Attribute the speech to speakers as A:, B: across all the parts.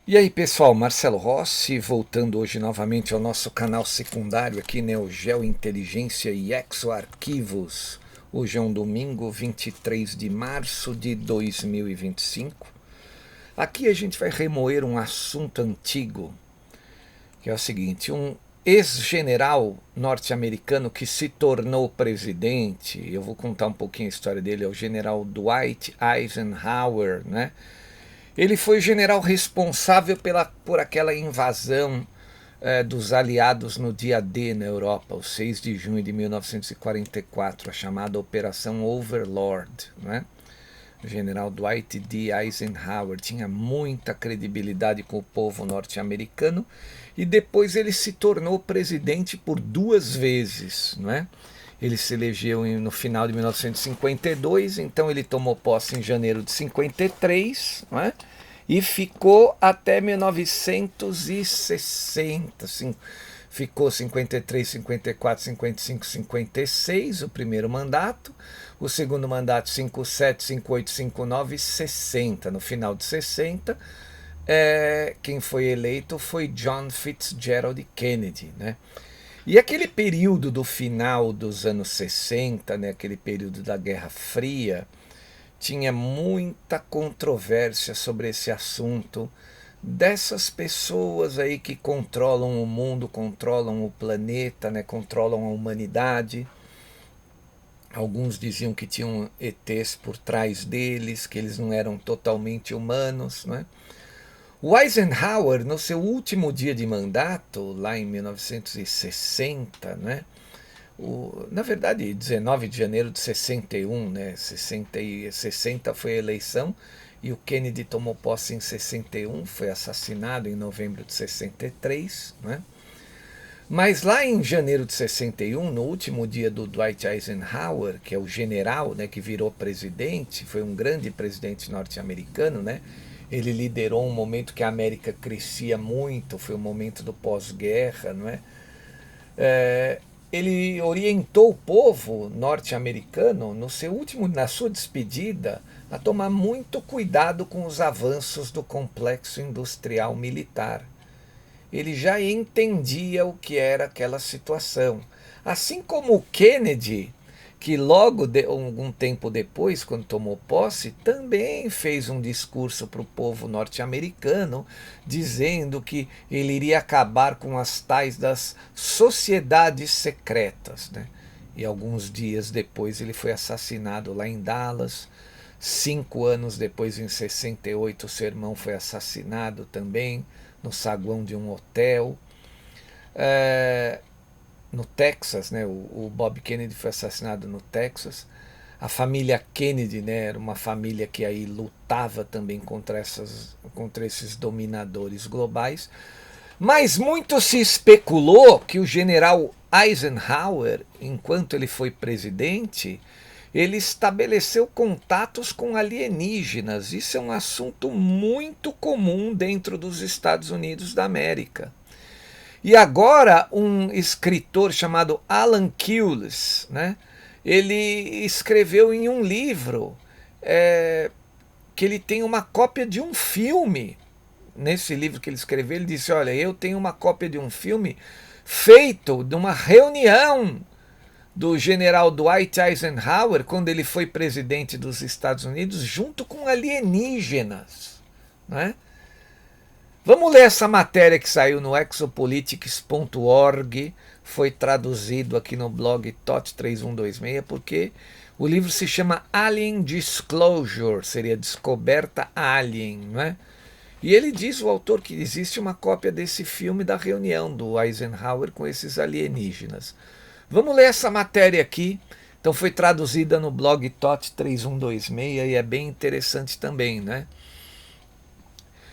A: E aí pessoal, Marcelo Rossi, voltando hoje novamente ao nosso canal secundário aqui, Neo Geo Inteligência e Exoarquivos. Hoje é um domingo, 23 de março de 2025. Aqui a gente vai remoer um assunto antigo, que é o seguinte: um ex-general norte-americano que se tornou presidente, eu vou contar um pouquinho a história dele, é o general Dwight Eisenhower, né? Ele foi o general responsável por aquela invasão dos aliados no dia D na Europa, o 6 de junho de 1944, a chamada Operação Overlord. Né? O general Dwight D. Eisenhower tinha muita credibilidade com o povo norte-americano e depois ele se tornou presidente por duas vezes. Né? Ele se elegeu no final de 1952, então ele tomou posse em janeiro de 53, não é? E ficou até 1960. Ficou 53, 54, 55, 56, o primeiro mandato. O segundo mandato, 57, 58, 59 e 60. No final de 60, quem foi eleito foi John Fitzgerald Kennedy, né? E aquele período do final dos anos 60, né, aquele período da Guerra Fria, tinha muita controvérsia sobre esse assunto dessas pessoas aí que controlam o mundo, controlam o planeta, né, controlam a humanidade. Alguns diziam que tinham ETs por trás deles, que eles não eram totalmente humanos, né? O Eisenhower, no seu último dia de mandato, lá em 1960, né? Na verdade, 19 de janeiro de 61, né? 60 foi a eleição e o Kennedy tomou posse em 61, foi assassinado em novembro de 63, né? Mas lá em janeiro de 61, no último dia do Dwight Eisenhower, que é o general, né, que virou presidente, foi um grande presidente norte-americano, né? Ele liderou um momento que a América crescia muito, foi o momento do pós-guerra, não é? Ele orientou o povo norte-americano no seu último, na sua despedida, a tomar muito cuidado com os avanços do complexo industrial militar. Ele já entendia o que era aquela situação. Assim como o Kennedy, que logo algum tempo depois, quando tomou posse, também fez um discurso para o povo norte-americano, dizendo que ele iria acabar com as tais das sociedades secretas. Né? E alguns dias depois ele foi assassinado lá em Dallas. 5 anos depois, em 68, seu irmão foi assassinado também no saguão de um hotel. É, no Texas, né? O Bob Kennedy foi assassinado no Texas. A família Kennedy, né, era uma família que aí lutava também contra esses dominadores globais. Mas muito se especulou que o general Eisenhower, enquanto ele foi presidente, ele estabeleceu contatos com alienígenas. Isso é um assunto muito comum dentro dos Estados Unidos da América. E agora um escritor chamado Alan Keyes, né, ele escreveu em um livro que ele tem uma cópia de um filme. Nesse livro que ele escreveu, ele disse: olha, eu tenho uma cópia de um filme feito de uma reunião do general Dwight Eisenhower quando ele foi presidente dos Estados Unidos, junto com alienígenas. Né? Vamos ler essa matéria que saiu no exopolitics.org, foi traduzido aqui no blog TOT3126, porque o livro se chama Alien Disclosure, seria Descoberta Alien, não é? E ele diz, o autor, que existe uma cópia desse filme da reunião do Eisenhower com esses alienígenas. Vamos ler essa matéria aqui. Então foi traduzida no blog TOT3126 e é bem interessante também, né?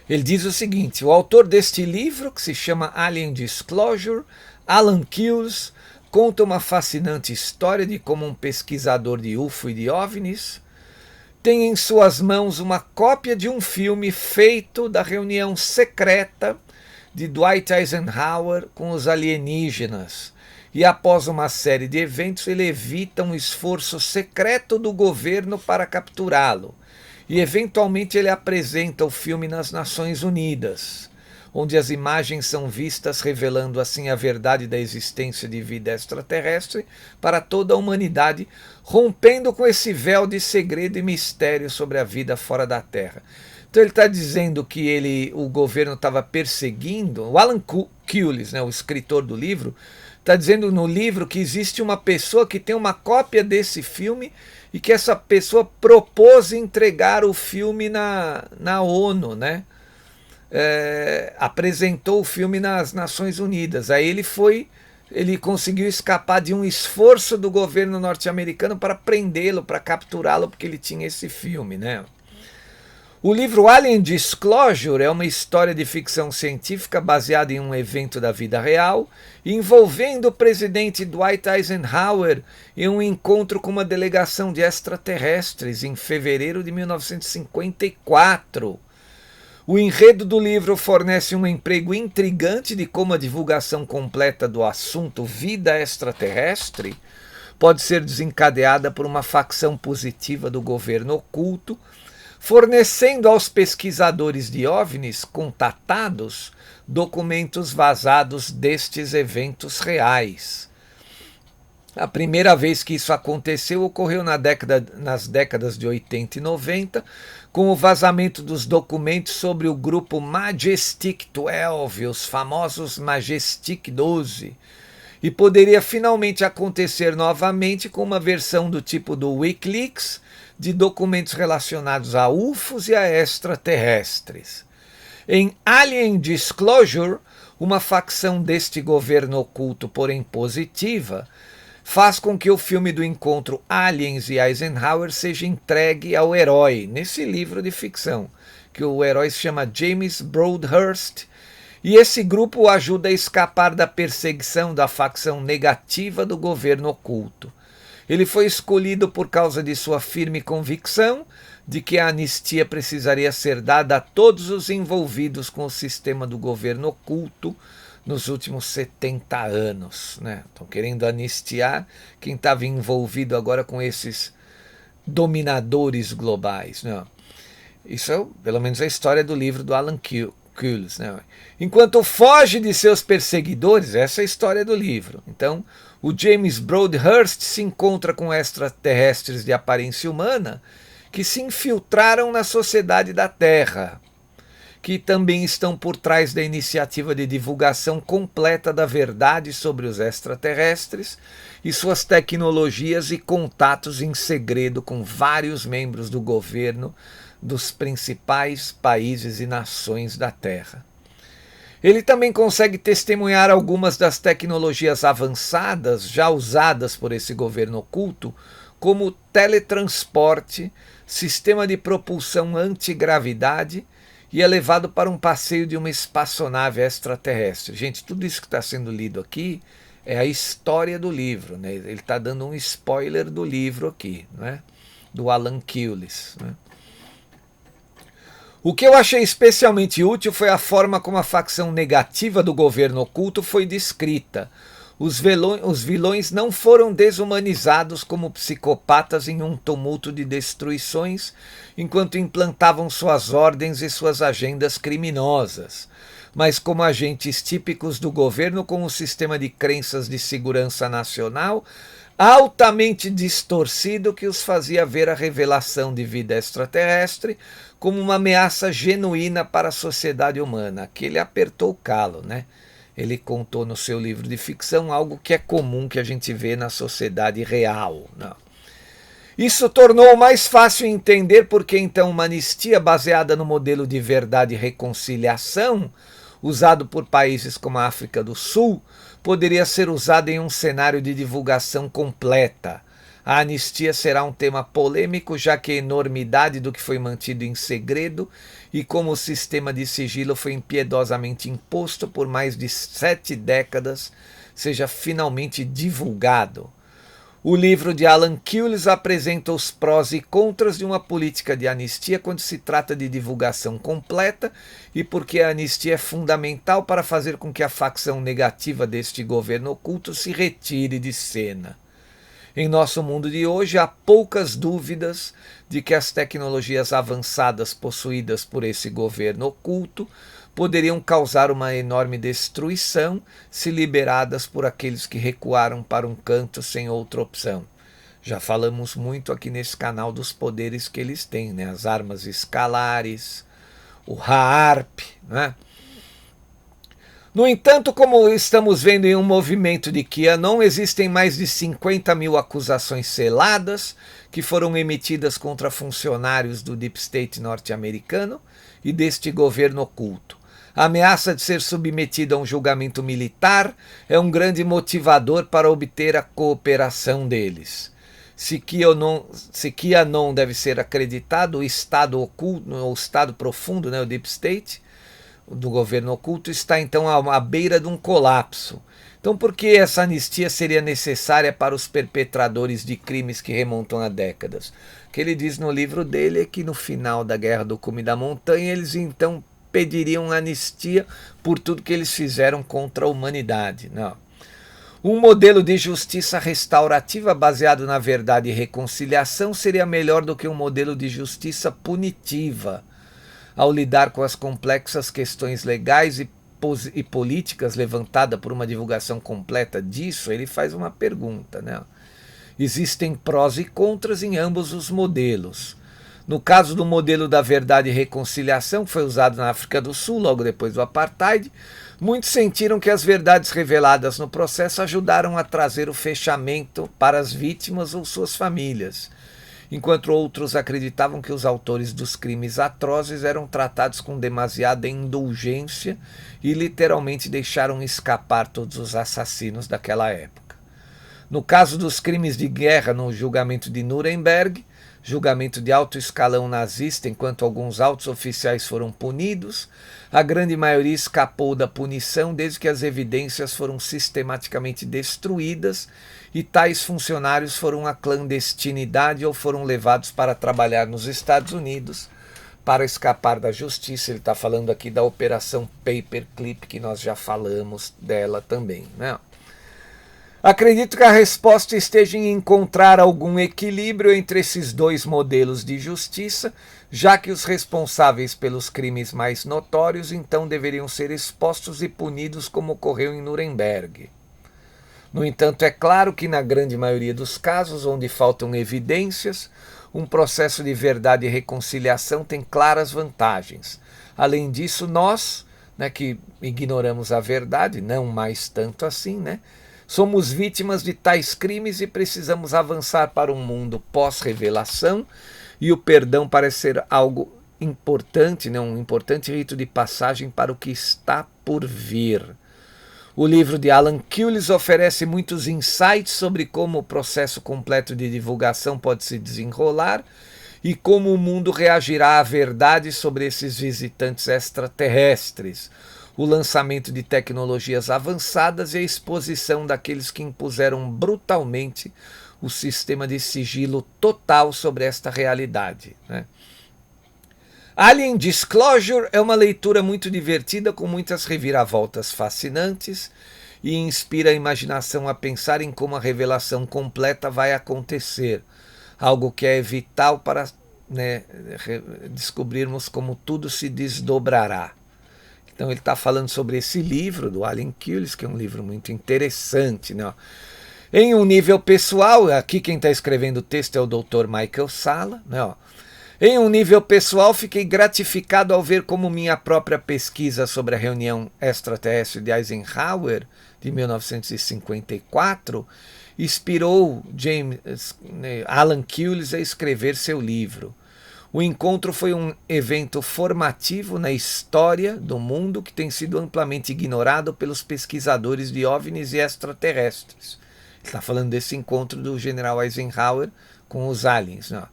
A: Ele diz o seguinte: o autor deste livro, que se chama Alien Disclosure, Alan Keyes, conta uma fascinante história de como um pesquisador de UFO e de OVNIs tem em suas mãos uma cópia de um filme feito da reunião secreta de Dwight Eisenhower com os alienígenas. E após uma série de eventos, ele evita um esforço secreto do governo para capturá-lo. e eventualmente ele apresenta o filme nas Nações Unidas, onde as imagens são vistas revelando assim a verdade da existência de vida extraterrestre para toda a humanidade, rompendo com esse véu de segredo e mistério sobre a vida fora da Terra. Então ele está dizendo que o governo estava perseguindo, o Alan Cullis, né, o escritor do livro, está dizendo no livro que existe uma pessoa que tem uma cópia desse filme e que essa pessoa propôs entregar o filme na ONU, né? Apresentou o filme nas Nações Unidas. Aí ele conseguiu escapar de um esforço do governo norte-americano para prendê-lo, para capturá-lo, porque ele tinha esse filme, né? O livro Alien Disclosure é uma história de ficção científica baseada em um evento da vida real, envolvendo o presidente Dwight Eisenhower em um encontro com uma delegação de extraterrestres em fevereiro de 1954. O enredo do livro fornece um emprego intrigante de como a divulgação completa do assunto vida extraterrestre pode ser desencadeada por uma facção positiva do governo oculto, fornecendo aos pesquisadores de OVNIs contatados documentos vazados destes eventos reais. A primeira vez que isso aconteceu ocorreu nas décadas de 80 e 90, com o vazamento dos documentos sobre o grupo Majestic 12, os famosos Majestic 12, e poderia finalmente acontecer novamente com uma versão do tipo do Wikileaks, de documentos relacionados a UFOs e a extraterrestres. Em Alien Disclosure, uma facção deste governo oculto, porém positiva, faz com que o filme do encontro Aliens e Eisenhower seja entregue ao herói, nesse livro de ficção, que o herói se chama James Broadhurst, e esse grupo o ajuda a escapar da perseguição da facção negativa do governo oculto. Ele foi escolhido por causa de sua firme convicção de que a anistia precisaria ser dada a todos os envolvidos com o sistema do governo oculto nos últimos 70 anos. Né? Estão querendo anistiar quem estava envolvido agora com esses dominadores globais. Né? Isso é, pelo menos, a história do livro do Alan Cullis. Né? Enquanto foge de seus perseguidores, essa é a história do livro. Então, o James Broadhurst se encontra com extraterrestres de aparência humana que se infiltraram na sociedade da Terra, que também estão por trás da iniciativa de divulgação completa da verdade sobre os extraterrestres e suas tecnologias e contatos em segredo com vários membros do governo dos principais países e nações da Terra. Ele também consegue testemunhar algumas das tecnologias avançadas já usadas por esse governo oculto, como teletransporte, sistema de propulsão antigravidade, e é levado para um passeio de uma espaçonave extraterrestre. Gente, tudo isso que está sendo lido aqui é a história do livro. Né? Ele está dando um spoiler do livro aqui, né? Do Alan Cullis. Né? O que eu achei especialmente útil foi a forma como a facção negativa do governo oculto foi descrita. Os vilões não foram desumanizados como psicopatas em um tumulto de destruições, enquanto implantavam suas ordens e suas agendas criminosas, mas como agentes típicos do governo com um sistema de crenças de segurança nacional altamente distorcido que os fazia ver a revelação de vida extraterrestre como uma ameaça genuína para a sociedade humana. Aqui ele apertou o calo, né? Ele contou no seu livro de ficção algo que é comum que a gente vê na sociedade real. Não. Isso tornou mais fácil entender porque então uma anistia baseada no modelo de verdade e reconciliação, usado por países como a África do Sul, poderia ser usada em um cenário de divulgação completa. A anistia será um tema polêmico, já que a enormidade do que foi mantido em segredo e como o sistema de sigilo foi impiedosamente imposto por mais de 7 décadas, seja finalmente divulgado. O livro de Alan Cullis apresenta os prós e contras de uma política de anistia quando se trata de divulgação completa e porque a anistia é fundamental para fazer com que a facção negativa deste governo oculto se retire de cena. Em nosso mundo de hoje, há poucas dúvidas de que as tecnologias avançadas possuídas por esse governo oculto poderiam causar uma enorme destruição se liberadas por aqueles que recuaram para um canto sem outra opção. Já falamos muito aqui nesse canal dos poderes que eles têm, né? As armas escalares, o HAARP, né? No entanto, como estamos vendo em um movimento de QAnon, existem mais de 50 mil acusações seladas que foram emitidas contra funcionários do Deep State norte-americano e deste governo oculto. A ameaça de ser submetido a um julgamento militar é um grande motivador para obter a cooperação deles. Se QAnon deve ser acreditado, o Estado oculto, o Estado profundo, né, o Deep State, do governo oculto, está então à beira de um colapso. Então, por que essa anistia seria necessária para os perpetradores de crimes que remontam a décadas? O que ele diz no livro dele é que no final da Guerra do Cume da Montanha, eles então pediriam anistia por tudo que eles fizeram contra a humanidade. Não. Um modelo de justiça restaurativa baseado na verdade e reconciliação seria melhor do que um modelo de justiça punitiva. Ao lidar com as complexas questões legais e políticas levantadas por uma divulgação completa disso, ele faz uma pergunta, né? Existem prós e contras em ambos os modelos. No caso do modelo da verdade e reconciliação, que foi usado na África do Sul, logo depois do Apartheid, muitos sentiram que as verdades reveladas no processo ajudaram a trazer o fechamento para as vítimas ou suas famílias, enquanto outros acreditavam que os autores dos crimes atrozes eram tratados com demasiada indulgência e literalmente deixaram escapar todos os assassinos daquela época. No caso dos crimes de guerra no julgamento de Nuremberg, julgamento de alto escalão nazista, enquanto alguns altos oficiais foram punidos, a grande maioria escapou da punição desde que as evidências foram sistematicamente destruídas e tais funcionários foram à clandestinidade ou foram levados para trabalhar nos Estados Unidos para escapar da justiça. Ele está falando aqui da Operação Paperclip, que nós já falamos dela também, né? Acredito que a resposta esteja em encontrar algum equilíbrio entre esses dois modelos de justiça, já que os responsáveis pelos crimes mais notórios então deveriam ser expostos e punidos como ocorreu em Nuremberg. No entanto, é claro que na grande maioria dos casos onde faltam evidências, um processo de verdade e reconciliação tem claras vantagens. Além disso, nós, né, que ignoramos a verdade, não mais tanto assim, né, somos vítimas de tais crimes e precisamos avançar para um mundo pós-revelação, e o perdão parece ser algo importante, né, um importante rito de passagem para o que está por vir. O livro de Alan Cullis oferece muitos insights sobre como o processo completo de divulgação pode se desenrolar e como o mundo reagirá à verdade sobre esses visitantes extraterrestres, o lançamento de tecnologias avançadas e a exposição daqueles que impuseram brutalmente o sistema de sigilo total sobre esta realidade, né? Alien Disclosure é uma leitura muito divertida, com muitas reviravoltas fascinantes, e inspira a imaginação a pensar em como a revelação completa vai acontecer, algo que é vital para, né, descobrirmos como tudo se desdobrará. Então ele está falando sobre esse livro do Alan Cullis, que é um livro muito interessante, né? Em um nível pessoal, aqui quem está escrevendo o texto é o Dr. Michael Salla, né? Em um nível pessoal, fiquei gratificado ao ver como minha própria pesquisa sobre a reunião extraterrestre de Eisenhower, de 1954, inspirou Alan Cullis a escrever seu livro. O encontro foi um evento formativo na história do mundo que tem sido amplamente ignorado pelos pesquisadores de OVNIs e extraterrestres. Ele está falando desse encontro do general Eisenhower com os aliens, né?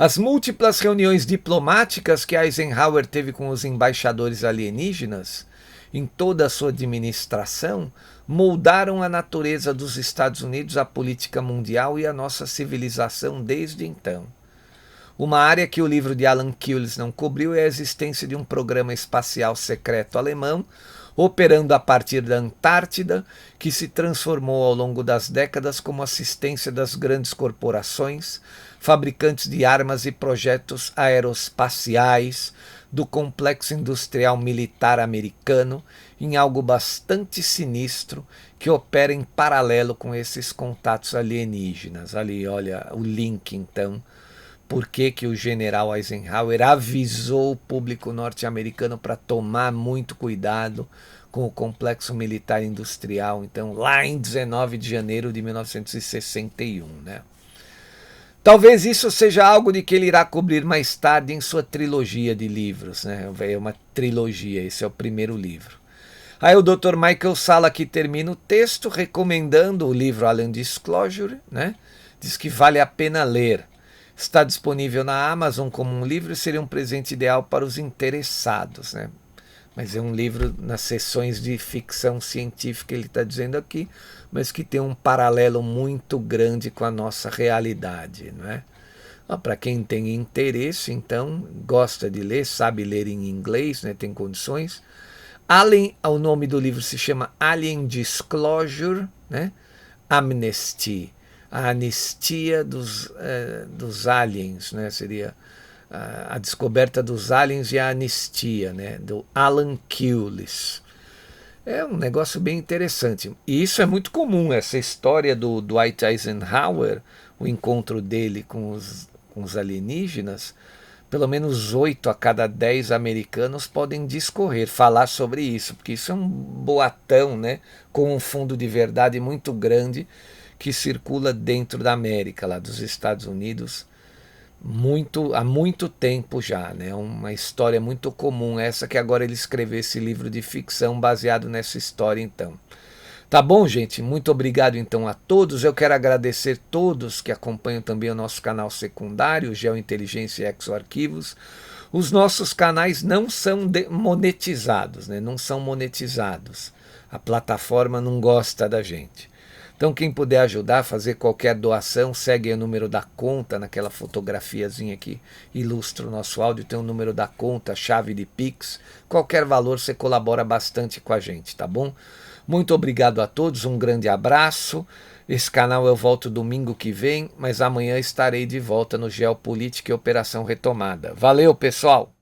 A: As múltiplas reuniões diplomáticas que Eisenhower teve com os embaixadores alienígenas em toda a sua administração moldaram a natureza dos Estados Unidos, a política mundial e a nossa civilização desde então. Uma área que o livro de Alan Cullis não cobriu é a existência de um programa espacial secreto alemão, operando a partir da Antártida, que se transformou ao longo das décadas como assistência das grandes corporações, fabricantes de armas e projetos aeroespaciais, do complexo industrial militar americano, em algo bastante sinistro que opera em paralelo com esses contatos alienígenas. Ali, olha o link então. Por que o general Eisenhower avisou o público norte-americano para tomar muito cuidado com o complexo militar industrial, então, lá em 19 de janeiro de 1961, né? Talvez isso seja algo de que ele irá cobrir mais tarde em sua trilogia de livros, né? É uma trilogia, esse é o primeiro livro. Aí o Dr. Michael Salla aqui termina o texto recomendando o livro Alien Disclosure, né? Diz que vale a pena ler. Está disponível na Amazon como um livro e seria um presente ideal para os interessados, né? Mas é um livro nas sessões de ficção científica, ele está dizendo aqui, mas que tem um paralelo muito grande com a nossa realidade, não é? Para quem tem interesse, então, gosta de ler, sabe ler em inglês, né, tem condições. Alien, o nome do livro se chama Alien Disclosure, né? Amnesty, a anistia dos aliens, né? Seria a descoberta dos aliens e a anistia, né? Do Alan Cullis. É um negócio bem interessante. E isso é muito comum, essa história do Dwight Eisenhower, o encontro dele com os alienígenas. Pelo menos 8 a cada 10 americanos podem discorrer, falar sobre isso, porque isso é um boatão, né, com um fundo de verdade muito grande que circula dentro da América, lá dos Estados Unidos, há muito tempo já, né? Uma história muito comum essa, que agora ele escreveu esse livro de ficção baseado nessa história então. Tá bom, gente? Muito obrigado então a todos. Eu quero agradecer todos que acompanham também o nosso canal secundário, Geointeligência e Exoarquivos. Os nossos canais não são monetizados, né? Não são monetizados. A plataforma não gosta da gente. Então quem puder ajudar, fazer qualquer doação, segue o número da conta, naquela fotografiazinha que ilustra o nosso áudio, tem o número da conta, chave de Pix. Qualquer valor você colabora bastante com a gente, tá bom? Muito obrigado a todos, um grande abraço. Esse canal eu volto domingo que vem, mas amanhã estarei de volta no Geopolítica e Operação Retomada. Valeu, pessoal!